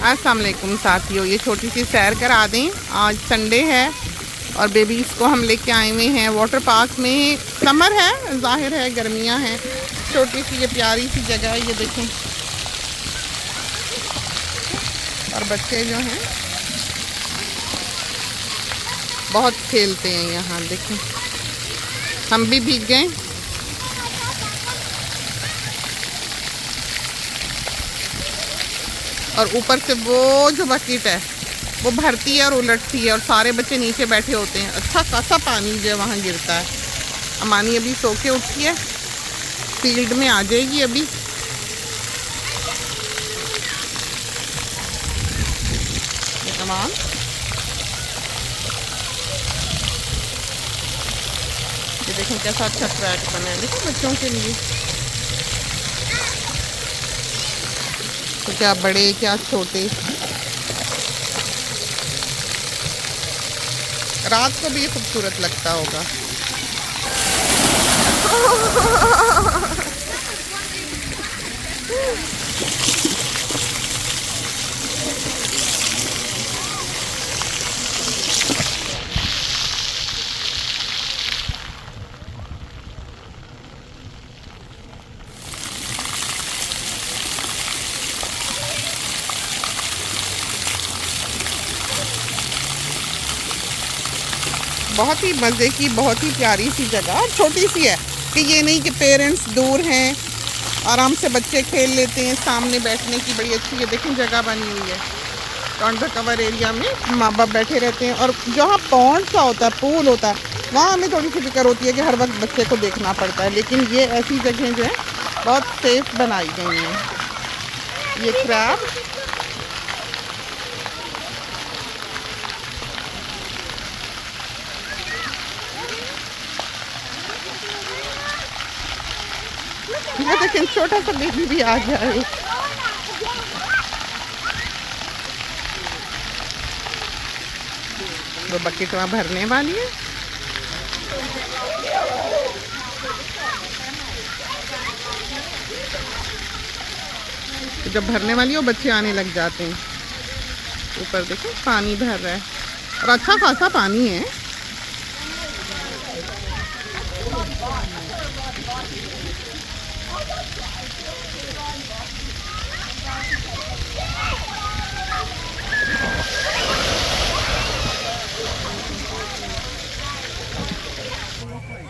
अस्सलाम वालेकुम साथियों, ये छोटी सी सैर करा दें। आज संडे है और बेबीज़ को हम लेके आए हुए हैं वाटर पार्क में। समर है, ज़ाहिर है गर्मियां हैं। छोटी सी ये प्यारी सी जगह है, ये देखें। और बच्चे जो हैं बहुत खेलते हैं यहाँ, देखें। हम भी भीग गए। और ऊपर से वो जो बकेट है वो भरती है और उलटती है और सारे बच्चे नीचे बैठे होते हैं। अच्छा खासा पानी जो है वहाँ गिरता है। अमानी अभी सो के उठी है, फील्ड में आ जाएगी अभी। तमाम ये देखें कैसा अच्छा ट्रैक बना है, देखो बच्चों के लिए। तो क्या बड़े क्या छोटे, रात को भी ये खूबसूरत लगता होगा। बहुत ही मज़े की, बहुत ही प्यारी सी जगह, छोटी सी है कि ये नहीं कि पेरेंट्स दूर हैं, आराम से बच्चे खेल लेते हैं। सामने बैठने की बड़ी अच्छी ये देखें जगह बनी हुई है। अंडर कवर एरिया में माँ बाप बैठे रहते हैं। और जहाँ पॉन्ड सा होता है, पूल होता है, वहाँ हमें थोड़ी सी फिक्र होती है कि हर वक्त बच्चे को देखना पड़ता है। लेकिन ये ऐसी जगह जो है बहुत सेफ बनाई गई हैं। ये क्रैब ये देखें, छोटा सा बेबी भी आ गया है। वो बकेट वहाँ भरने वाली है। जब भरने वाली है वो बच्चे आने लग जाते हैं। ऊपर देखो पानी भर रहा है और अच्छा खासा पानी है।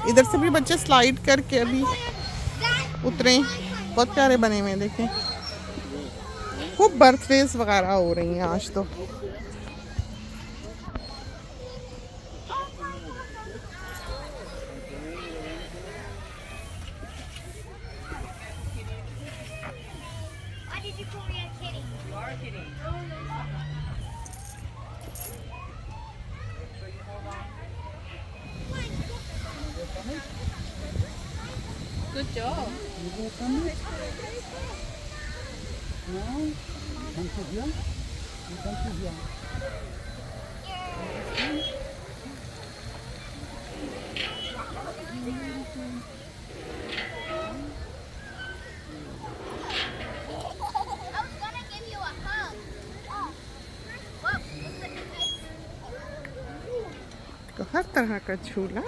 इधर से भी बच्चे स्लाइड करके अभी उतरे, बहुत प्यारे बने हुए हैं। देखें खूब बर्थडेज वगैरह हो रही हैं आज तो। Good job. तो हर तरह का झूला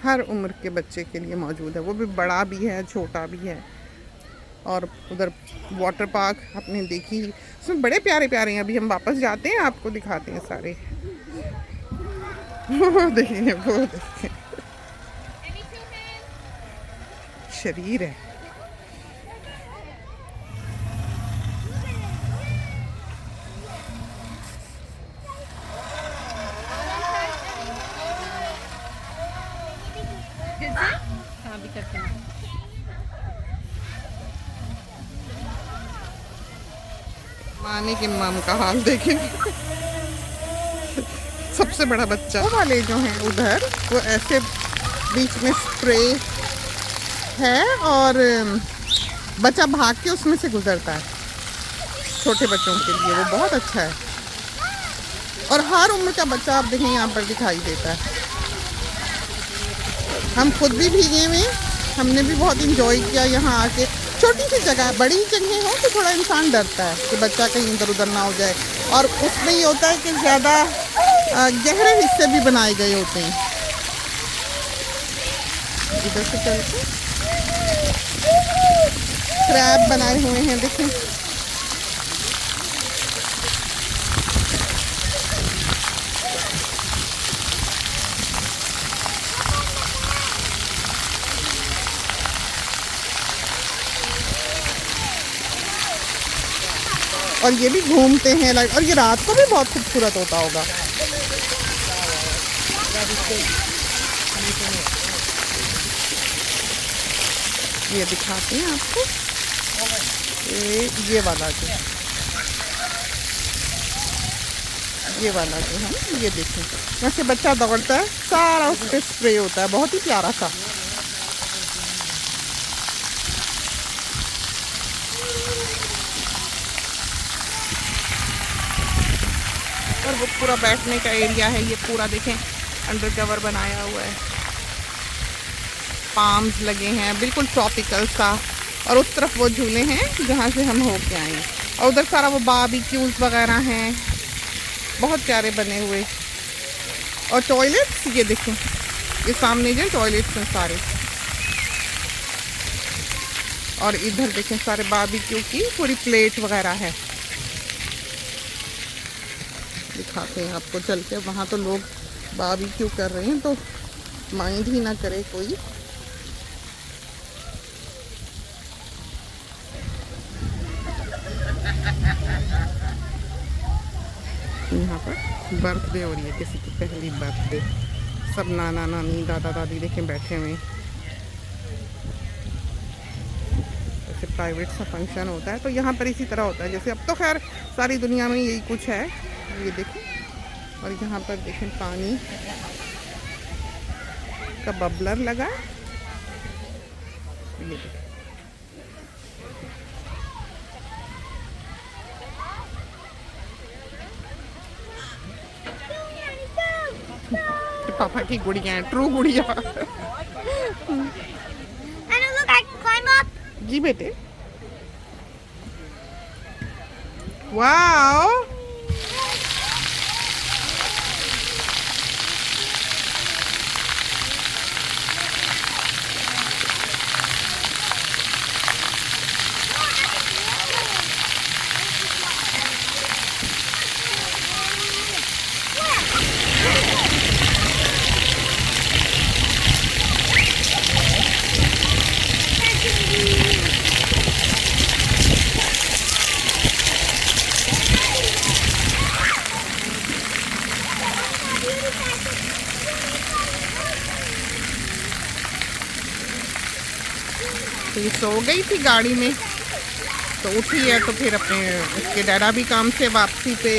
हर उम्र के बच्चे के लिए मौजूद है, वो भी बड़ा भी है छोटा भी है। और उधर वाटर पार्क आपने देखी, उसमें बड़े प्यारे प्यारे हैं। अभी हम वापस जाते हैं, आपको दिखाते हैं सारे। वो देखिए, वो देखिए शरीर है। हाँ भी करते हैं। माने के माम का हाल देखें। सबसे बड़ा बच्चा, वो वाले जो हैं उधर, वो ऐसे बीच में स्प्रे है और बच्चा भाग के उसमें से गुजरता है। छोटे बच्चों के लिए वो बहुत अच्छा है। और हर उम्र का बच्चा आप देखें यहाँ पर दिखाई देता है। हम खुद भी भीगे हुए, हमने भी बहुत इंजॉय किया यहाँ आके। छोटी सी जगह है, बड़ी जगह हो तो थोड़ा इंसान डरता है कि बच्चा कहीं इधर उधर ना हो जाए। और उसमें ये होता है कि ज़्यादा गहरे हिस्से भी बनाए गए होते हैं। इधर से चलते क्रैब बनाए हुए हैं, देखें। और ये भी घूमते हैं लाइक, और ये रात को भी बहुत खूबसूरत होता होगा। ये दिखाते हैं आपको, ये वाला जो है, ये देखें, वैसे बच्चा दौड़ता है, सारा उस पर स्प्रे होता है, बहुत ही प्यारा सा। और वो पूरा बैठने का एरिया है, ये पूरा देखें अंडर कवर बनाया हुआ है, पाम्स लगे हैं, बिल्कुल ट्रॉपिकल सा। और उस तरफ वो झूले हैं जहाँ से हम होके आए, और उधर सारा वो बारबेक्यूज वगैरह हैं, बहुत प्यारे बने हुए। और टॉयलेट्स ये देखें, ये सामने जो टॉयलेट्स हैं सारे, और इधर देखें सारे बारबेक्यू की पूरी प्लेट वगैरह है। दिखाते हैं आपको चल के, वहाँ तो लोग बारबेक्यू कर रहे हैं तो माइंड ही ना करे कोई। यहाँ पर बर्थडे हो रही है, किसी की पहली बर्थडे, सब नाना नानी दादा दादी देखें बैठे हुए। ऐसे प्राइवेट सा फंक्शन होता है तो यहाँ पर इसी तरह होता है, जैसे अब तो खैर सारी दुनिया में यही कुछ है। ये देखें, और यहाँ पर देखें पानी का बबलर लगा, ये देखें। पापा की गुड़िया है, ट्रू गुड़िया। जी बेटे, वाओ। तो ये सो गई थी गाड़ी में, तो उठी है तो फिर अपने उसके डैडा भी काम से वापसी पे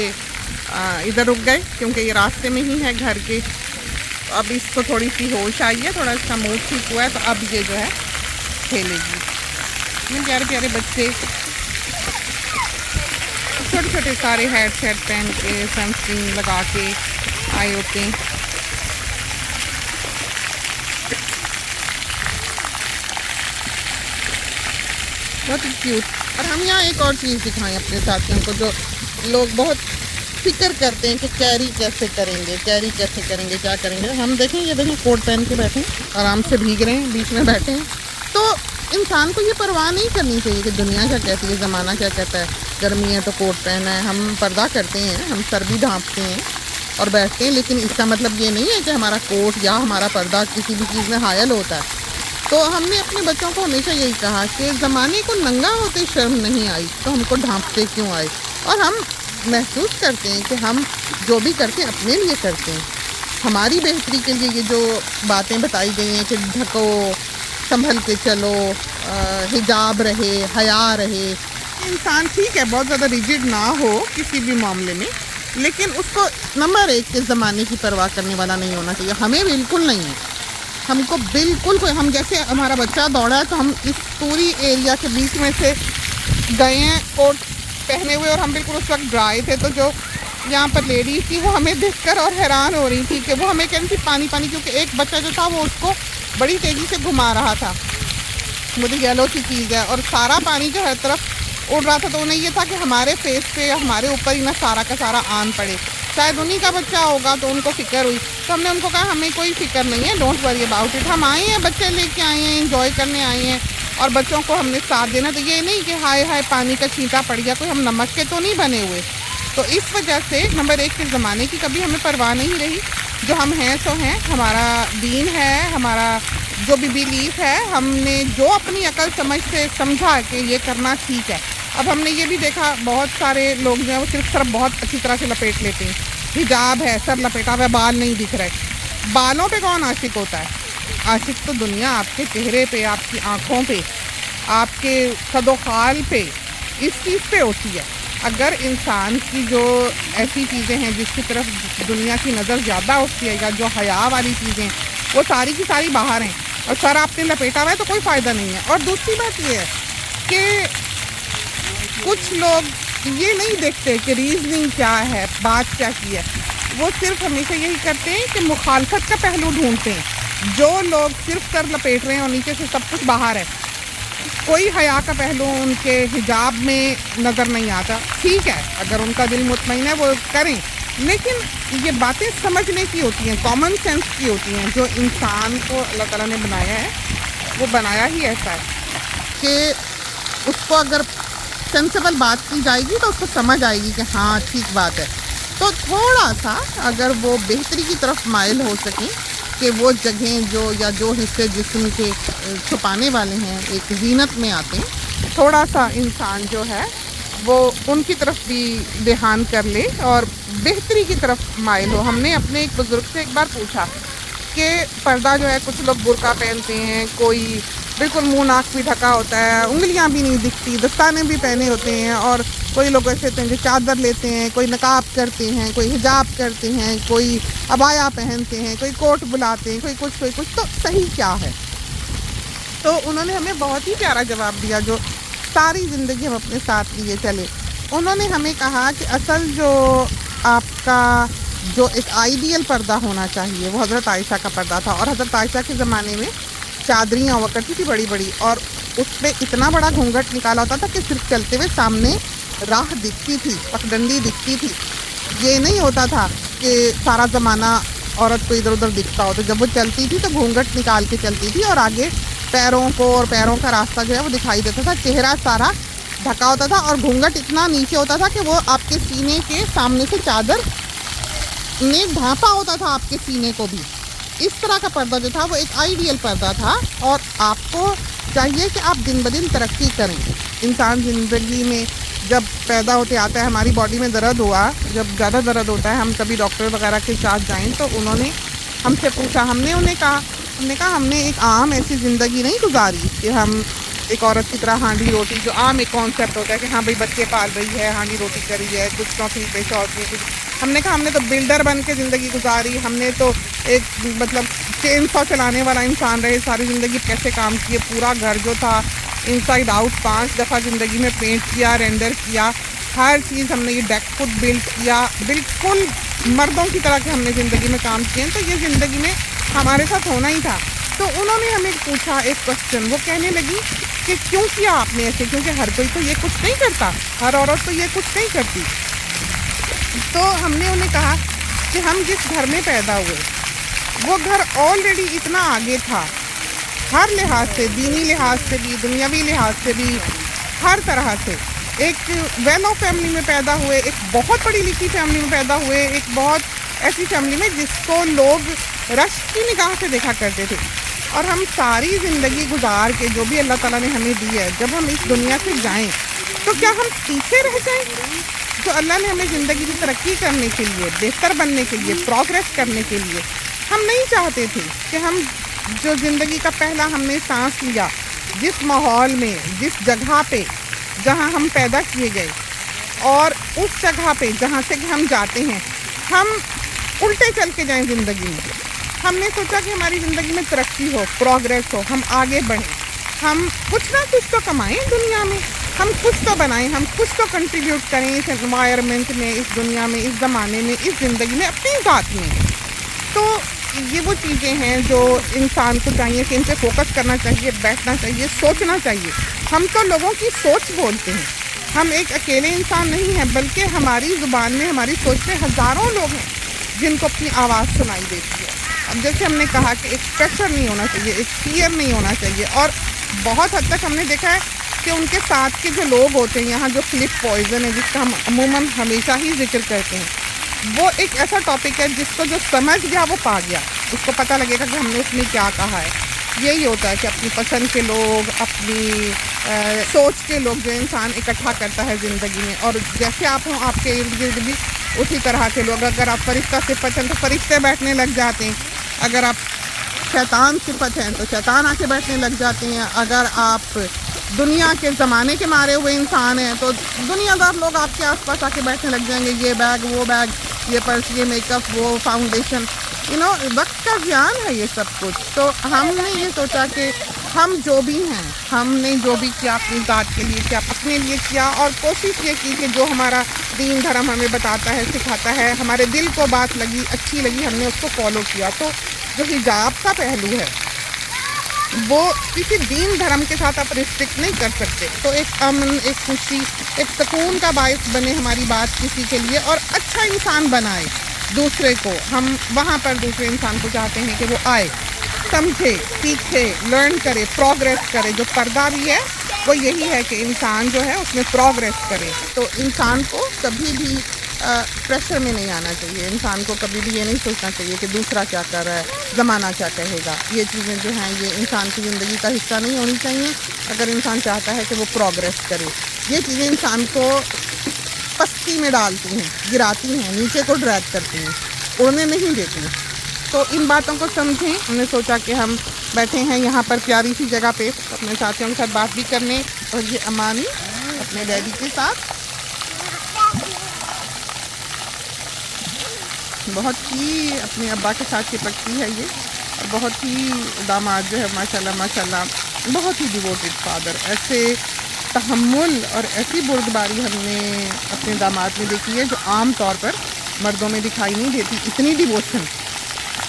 इधर रुक गए, क्योंकि ये रास्ते में ही है घर के। तो अब इसको थोड़ी सी होश आई है, थोड़ा इसका मूड ठीक हुआ है, तो अब ये जो है खेलेगी। ये प्यारे प्यारे बच्चे छोटे छोटे सारे हेड सेट पहन के सनस्क्रीन लगा के आए होते हैं। बहुत ही क्यूट। और हम यहाँ एक और चीज़ दिखाएं अपने साथियों को, जो लोग बहुत फिक्र करते हैं कि कैरी कैसे करेंगे, क्या करेंगे। हम देखें, ये देखें कोट पहन के बैठे हैं, आराम से भीग रहे हैं, बीच में बैठे हैं। तो इंसान को ये परवाह नहीं करनी चाहिए कि दुनिया क्या कहती है, ज़माना क्या कहता है। गर्मी है तो कोट पहना है, हम पर्दा करते हैं, हम सर भी ढाँपते हैं और बैठते हैं, लेकिन इसका मतलब ये नहीं है कि हमारा कोट या हमारा पर्दा किसी भी चीज़ में हायल होता है। तो हमने अपने बच्चों को हमेशा यही कहा कि ज़माने को नंगा होते शर्म नहीं आई तो हमको ढांपते क्यों आए। और हम महसूस करते हैं कि हम जो भी करते हैं अपने लिए करते हैं, हमारी बेहतरी के लिए। ये जो बातें बताई गई हैं कि ढको, संभल के चलो, हिजाब रहे, हया रहे, इंसान ठीक है बहुत ज़्यादा रिजिड ना हो किसी भी मामले में, लेकिन उसको नंबर 1 के ज़माने की परवाह करने वाला नहीं होना चाहिए। हमें बिल्कुल नहीं है, हमको बिल्कुल कोई, हम जैसे हमारा बच्चा दौड़ा है तो हम इस पूरी एरिया के बीच में से गए हैं कोट पहने हुए, और हम बिल्कुल उस वक्त ड्राई थे। तो जो यहाँ पर लेडी थी वो हमें देखकर और हैरान हो रही थी कि वो हमें कह रही थी पानी पानी, क्योंकि एक बच्चा जो था वो उसको बड़ी तेज़ी से घुमा रहा था। मुझे येलो सी चीज़ है, और सारा पानी जो हर तरफ उड़ रहा था, तो उन्हें ये था कि हमारे फेस पे, हमारे ऊपर ही ना सारा का सारा आन पड़े। शायद उन्हीं का बच्चा होगा तो उनको फिक्र हुई, तो हमने उनको कहा हमें कोई फिक्र नहीं है, डोंट वरी अबाउट इट। हम आए हैं, बच्चे लेके आए हैं, एंजॉय करने आए हैं, और बच्चों को हमने साथ देना। तो ये नहीं कि हाय हाय पानी का छींटा पड़ गया, कोई हम नमक के तो नहीं बने हुए। तो इस वजह से नंबर 1 के ज़माने की कभी हमें परवाह नहीं रही। जो हम हैं सो हैं, हमारा दीन है, हमारा जो भी बिलीफ है, हमने जो अपनी अकल समझ से समझा कि ये करना ठीक है। अब हमने ये भी देखा बहुत सारे लोग जो हैं वो सिर्फ सर बहुत अच्छी तरह से लपेट लेते हैं, हिजाब है, सर लपेटा हुआ है, बाल नहीं दिख रहे। बालों पे कौन आशिक होता है? आशिक तो दुनिया आपके चेहरे पे, आपकी आँखों पे, आपके कदोखाल पे, इस चीज़ पे होती है। अगर इंसान की जो ऐसी चीज़ें हैं जिसकी तरफ दुनिया की नज़र ज़्यादा होती है, या जो हया वाली चीज़ें, वो सारी की सारी बाहर हैं, और सर आपने लपेटा हुआ है, तो कोई फ़ायदा नहीं है। और दूसरी बात ये है कि कुछ लोग ये नहीं देखते कि रीज़निंग क्या है, बात क्या की है। वो सिर्फ हमेशा यही करते हैं कि मुखालफत का पहलू ढूंढते हैं। जो लोग सिर्फ सर लपेट रहे हैं और नीचे से सब कुछ बाहर है, कोई हया का पहलू उनके हिजाब में नज़र नहीं आता। ठीक है, अगर उनका दिल मुतमईन है वो करें, लेकिन ये बातें समझने की होती हैं, कॉमन सेंस की होती हैं। जो इंसान को अल्लाह ताला ने बनाया है, वो बनाया ही ऐसा है कि उसको अगर सेंसेबल बात की जाएगी तो उसको समझ आएगी कि हाँ ठीक बात है। तो थोड़ा सा अगर वो बेहतरी की तरफ माइल हो सकें कि वो जगहें जो, या जो हिस्से जिस्म के छुपाने वाले हैं, एक ज़ीनत में आते हैं, थोड़ा सा इंसान जो है वो उनकी तरफ भी ध्यान कर ले और बेहतरी की तरफ माइल हो। हमने अपने एक बुज़ुर्ग से एक बार पूछा कि पर्दा जो है, कुछ लोग बुर्का पहनते हैं, कोई बिल्कुल मुंह नाक भी ढका होता है, उंगलियां भी नहीं दिखती, दस्ताने भी पहने होते हैं, और कोई लोग ऐसे होते हैं जो चादर लेते हैं, कोई नकाब करते हैं, कोई हिजाब करते हैं, कोई अबाया पहनते हैं, कोई कोट बुलाते हैं, कोई कुछ। तो सही क्या है? तो उन्होंने हमें बहुत ही प्यारा जवाब दिया, जो सारी ज़िंदगी हम अपने साथ लिए चले। उन्होंने हमें कहा कि असल जो आपका जो एक आइडियल पर्दा होना चाहिए, वो हज़रत आयशा का पर्दा था। और हज़रत आयशा के ज़माने में चादरियाँ हुआ करती थी बड़ी बड़ी, और उस पर इतना बड़ा घूंघट निकाला होता था कि सिर्फ चलते हुए सामने राह दिखती थी, पगडंडी दिखती थी। ये नहीं होता था कि सारा ज़माना औरत को इधर उधर दिखता हो। तो जब वो चलती थी तो घूंघट निकाल के चलती थी, और आगे पैरों को और पैरों का रास्ता जो है वो दिखाई देता था। चेहरा सारा ढका होता था, और घूंघट इतना नीचे होता था कि वो आपके सीने के सामने से चादर ने ढांपा होता था आपके सीने को भी। इस तरह का पर्दा जो था वो एक आइडियल पर्दा था। और आपको चाहिए कि आप दिन ब दिन तरक्की करें। इंसान ज़िंदगी में जब पैदा होते आता है, हमारी बॉडी में दर्द हुआ, जब ज़्यादा दर्द होता है, हम कभी डॉक्टर वगैरह के साथ जाएं, तो उन्होंने हमसे पूछा, हमने कहा हमने एक आम ऐसी ज़िंदगी नहीं गुजारी कि हम एक औरत की तरह हांडी रोटी, जो आम एक कॉन्सेप्ट होता है कि हाँ भाई बच्चे पाल रही है, हांडी रोटी कर रही है, कुछ नौकरी पेशा होती है कुछ। हमने कहा हमने तो बिल्डर बन के ज़िंदगी गुजारी, हमने तो एक मतलब चेन सॉ चलाने वाला इंसान रहे सारी ज़िंदगी, कैसे काम किए, पूरा घर जो था इनसाइड आउट 5 दफ़ा ज़िंदगी में पेंट किया, रेंडर किया, हर चीज़ हमने ये डेक खुद बिल्ड किया, बिल्कुल मर्दों की तरह के हमने ज़िंदगी में काम किए। तो ये ज़िंदगी में हमारे साथ होना ही था। तो उन्होंने हमें पूछा एक क्वेश्चन, वो कहने लगी कि क्यों किया आपने ऐसे, क्योंकि हर कोई तो ये कुछ नहीं करता, हर औरत तो ये कुछ नहीं करती। तो हमने उन्हें कहा कि हम जिस घर में पैदा हुए वो घर ऑलरेडी इतना आगे था, हर लिहाज से, दीनी लिहाज से भी, दुनियावी लिहाज से भी, हर तरह से। एक वेल ऑफ फैमिली में पैदा हुए, एक बहुत पढ़ी लिखी फैमिली में पैदा हुए, एक बहुत ऐसी फैमिली में जिसको लोग रश की निगाह से देखा करते थे। और हम सारी ज़िंदगी गुजार के, जो भी अल्लाह ताला ने हमें दी है, जब हम इस दुनिया से जाएं तो क्या हम पीछे रह जाएं? तो अल्लाह ने हमें ज़िंदगी की तरक्की करने के लिए, बेहतर बनने के लिए, प्रोग्रेस करने के लिए, हम नहीं चाहते थे कि हम जो ज़िंदगी का पहला हमने सांस लिया, जिस माहौल में, जिस जगह पे जहाँ हम पैदा किए गए, और उस जगह पे जहाँ से कि हम जाते हैं, हम उल्टे चल के जाएं ज़िंदगी में। हमने सोचा कि हमारी ज़िंदगी में तरक्की हो, प्रोग्रेस हो, हम आगे बढ़ें, हम कुछ ना कुछ तो कमाएं दुनिया में, हम कुछ तो बनाएं, हम कुछ तो कंट्रीब्यूट करें इस एनवायरनमेंट में, इस दुनिया में, इस ज़माने में, इस ज़िंदगी में, अपनी ज़ात में। तो ये वो चीज़ें हैं जो इंसान को चाहिए कि इन पे फोकस करना चाहिए, बैठना चाहिए, सोचना चाहिए। हम तो लोगों की सोच बोलते हैं, हम एक अकेले इंसान नहीं हैं, बल्कि हमारी ज़ुबान में, हमारी सोच में हज़ारों लोग हैं जिनको अपनी आवाज़ सुनाई देती है। अब जैसे हमने कहा कि एक प्रेशर नहीं होना चाहिए, एक फियर नहीं होना चाहिए, और बहुत हद तक हमने देखा है कि उनके साथ के जो लोग होते हैं यहाँ, जो फ्लिप पॉइज़न है जिसका हम अमूमन हमेशा ही जिक्र करते हैं, वो एक ऐसा टॉपिक है जिसको जो समझ गया वो पा गया, उसको पता लगेगा कि हमने उसमें क्या कहा है। यही होता है कि अपनी पसंद के लोग, अपनी सोच के लोग जो इंसान इकट्ठा करता है ज़िंदगी में, और जैसे आप हों आपके इर्द गिर्द भी उसी तरह के लोग। अगर आप फरिश्ता सिफत हैं तो फरिश्ते बैठने लग जाते हैं, अगर आप शैतान सिफत हैं तो शैतान आके बैठने लग जाते हैं, अगर आप दुनिया के ज़माने के मारे हुए इंसान हैं तो दुनियादार लोग आपके आसपास आके बैठने लग जाएंगे, ये बैग, वो बैग, ये पर्स, ये मेकअप, वो फाउंडेशन, वक्त का ज्ञान है ये सब कुछ। तो हमने ये सोचा कि हम जो भी हैं, हमने जो भी किया अपनी ज़ात के लिए किया, अपने लिए किया, और कोशिश ये की कि जो हमारा दीन धर्म हमें बताता है, सिखाता है, हमारे दिल को बात लगी, अच्छी लगी, हमने उसको फॉलो किया। तो जो हिजाब का पहलू है वो किसी दीन धर्म के साथ आप रिस्ट्रिक्ट नहीं कर सकते। तो एक अमन, एक खुशी, एक सुकून का बायस बने हमारी बात किसी के लिए, और अच्छा इंसान बनाए दूसरे को। हम वहाँ पर दूसरे इंसान को चाहते हैं कि वो आए, समझे, सीखे, लर्न करे, प्रोग्रेस करे। जो पर्दा भी है वो यही है कि इंसान जो है उसमें प्रोग्रेस करे। तो इंसान को कभी भी प्रेशर में नहीं आना चाहिए, इंसान को कभी भी ये नहीं सोचना चाहिए कि दूसरा क्या कर रहा है, ज़माना क्या कहेगा। ये चीज़ें जो हैं ये इंसान की ज़िंदगी का हिस्सा नहीं होनी चाहिए। अगर इंसान चाहता है कि वो प्रोग्रेस करे, ये चीज़ें इंसान को पस्ती में डालती हैं, गिराती हैं, नीचे को ड्रैग करती हैं, उड़ने नहीं देती। तो इन बातों को समझें। हमने सोचा कि हम बैठे हैं यहाँ पर प्यारी सी जगह पे अपने साथियों के साथ बात भी करने, और ये अमानी अपने डैडी के साथ बहुत ही अपने अब्बा के साथ चिपकती है ये, और बहुत ही दामाद जो है माशाल्लाह माशाल्लाह बहुत ही डिवोटेड फादर। ऐसे तहम्मुल और ऐसी बुर्दबारी हमने अपने दामाद में देखी है जो आम तौर पर मर्दों में दिखाई नहीं देती। इतनी डिवोशन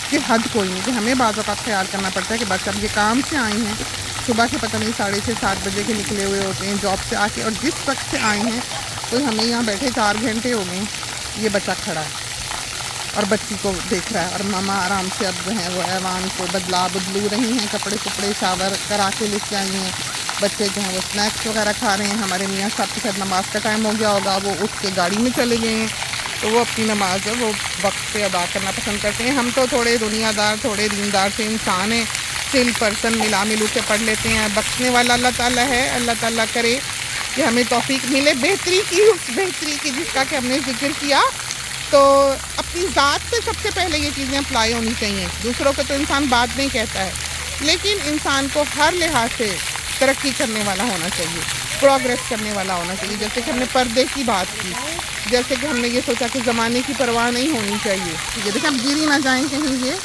कि हद कोई नहीं, कि हमें बाज़ औक़ात ख्याल करना पड़ता है कि बस अब ये काम से आई हैं, सुबह के पता नहीं 6:30-7 बजे के निकले हुए होते हैं जॉब से आके, और जिस वक्त से आए हैं तो हमें यहाँ बैठे 4 घंटे हो गए, ये बच्चा खड़ा है और बच्ची को देख रहा है, और मामा आराम से अब जो है वो ऐवान को बदलू रही हैं, कपड़े कपड़े शावर करा के लेके आई हैं। बच्चे जो हैं वो स्नैक्स वगैरह खा रहे हैं। हमारे मियाँ साहब के साथ नमाज़ का टाइम हो गया होगा, वो उठ के गाड़ी में चले गए हैं, तो वो अपनी नमाज है वो वक्त पे अदा करना पसंद करते हैं। हम तो थोड़े दुनियादार, थोड़े दीनदार से इंसान हैं, सिल पर्सन मिला मिलू के पढ़ लेते हैं। बख्शने वाला अल्लाह ताला है, अल्लाह ताला करे कि हमें तौफीक मिले बेहतरी की, उस बेहतरी की जिसका कि हमने जिक्र किया। तो अपनी ज़ात पे सबसे पहले ये चीज़ें अप्लाई होनी चाहिए। दूसरों को तो इंसान बाद में कहता है, लेकिन इंसान को हर लिहाज से तरक्की करने वाला होना चाहिए, प्रोग्रेस करने वाला होना चाहिए। जैसे कि हमने पर्दे की बात की, जैसे कि हमने ये सोचा कि ज़माने की परवाह नहीं होनी चाहिए। ये देखिए अब गिरी ना जाएं कहीं, ये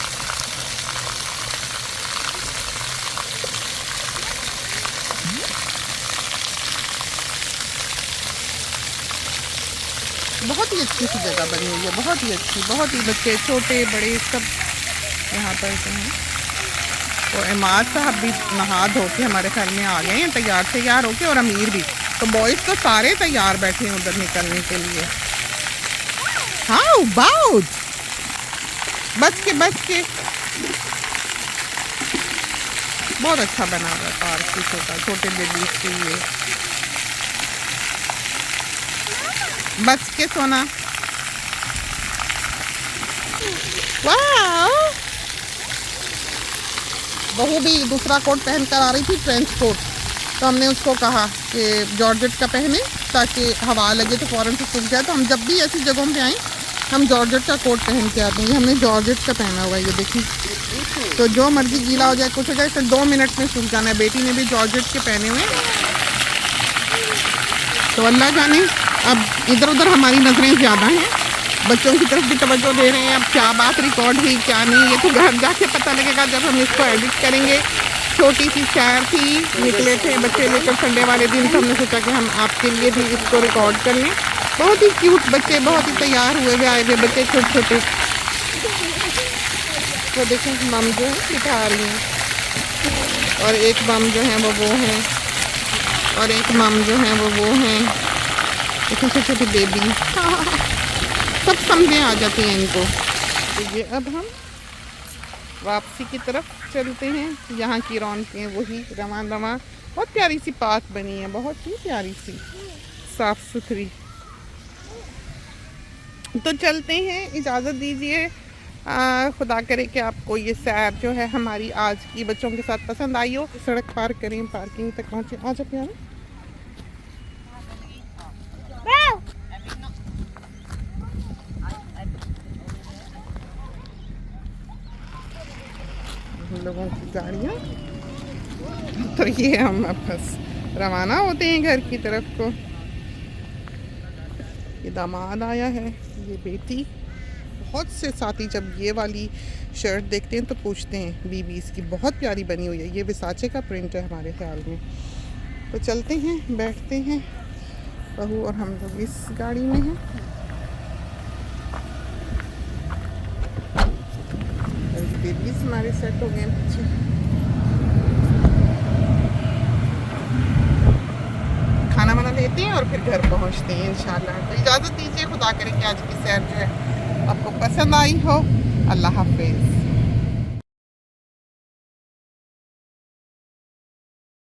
बहुत ही अच्छी सी जगह बनी हुई है, बहुत ही अच्छी, बहुत ही बच्चे छोटे बड़े सब यहाँ पर जो हैं। तो इमाद साहब भी नहा धो के हमारे ख्याल में आ गए हैं तैयार होके, और अमीर भी। तो बॉयज़ तो सारे तैयार बैठे हैं उधर निकलने के लिए। हाउ अबाउट, बच के बहुत अच्छा बना हुआ है पार्क भी, छोटे बेबीज के लिए। बच के सोना। वाह, बहू भी दूसरा कोट पहन कर आ रही थी, ट्रेंच कोट, तो हमने उसको कहा कि जॉर्जेट का पहने ताकि हवा लगे तो फ़ौरन से सूख जाए। तो हम जब भी ऐसी जगहों पे आएँ हम जॉर्जेट का कोट पहन के आते हैं। हमने जॉर्जेट का पहना हुआ है, ये देखिए, तो जो मर्जी गीला हो जाए कुछ हो जाए तो 2 मिनट में सूख जाना है। बेटी ने भी जॉर्जेट के पहने हुए, तो अल्लाह जाने अब इधर उधर हमारी नज़रें ज़्यादा हैं, बच्चों की तरफ भी तवज्जो दे रहे हैं। अब क्या बात रिकॉर्ड हुई क्या नहीं, ये तो घर जाके पता लगेगा जब हम इसको एडिट करेंगे। छोटी सी सैर थी, निकले थे बच्चे लेकर संडे वाले दिन, तो हमने सोचा कि हम आपके लिए भी इसको रिकॉर्ड कर लें। बहुत ही क्यूट बच्चे, बहुत ही तैयार हुए आए हुए बच्चे, छोटे छोटे। वो देखें मम जो है बिठा रही हैं, और एक मम जो है वो हैं, और एक मम जो है वो हैं। देखो छोटी छोटी बेबी सब समझे आ जाती हैं इनको। तो ये अब हम वापसी की तरफ चलते हैं। यहाँ की रौनकें वही रवां रवां। बहुत प्यारी सी पार्क बनी है, बहुत ही प्यारी सी, साफ सुथरी। तो चलते हैं, इजाज़त दीजिए। खुदा करे कि आपको ये सैर जो है हमारी आज की बच्चों के साथ पसंद आई हो। सड़क पार करें, पार्किंग तक पहुँचे। आ जाओ प्यारा। हम लोगों की गाड़ियाँ, तो ये हम अब बस रवाना होते हैं घर की तरफ को। ये दामाद आया है, ये बेटी। बहुत से साथी जब ये वाली शर्ट देखते हैं तो पूछते हैं बीबी इसकी बहुत प्यारी बनी हुई है। ये विसाचे का प्रिंट है हमारे ख्याल में। तो चलते हैं, बैठते हैं, बहू और हम लोग इस गाड़ी में हैं। बेबीज हमारे सेट हो गए पीछे। खाना वाना लेते हैं और फिर घर पहुंचते हैं इंशाल्लाह। तो इजाज़त दीजिए, खुदा करे कि आज की सैर जो है आपको पसंद आई हो। अल्लाह हाफिज़।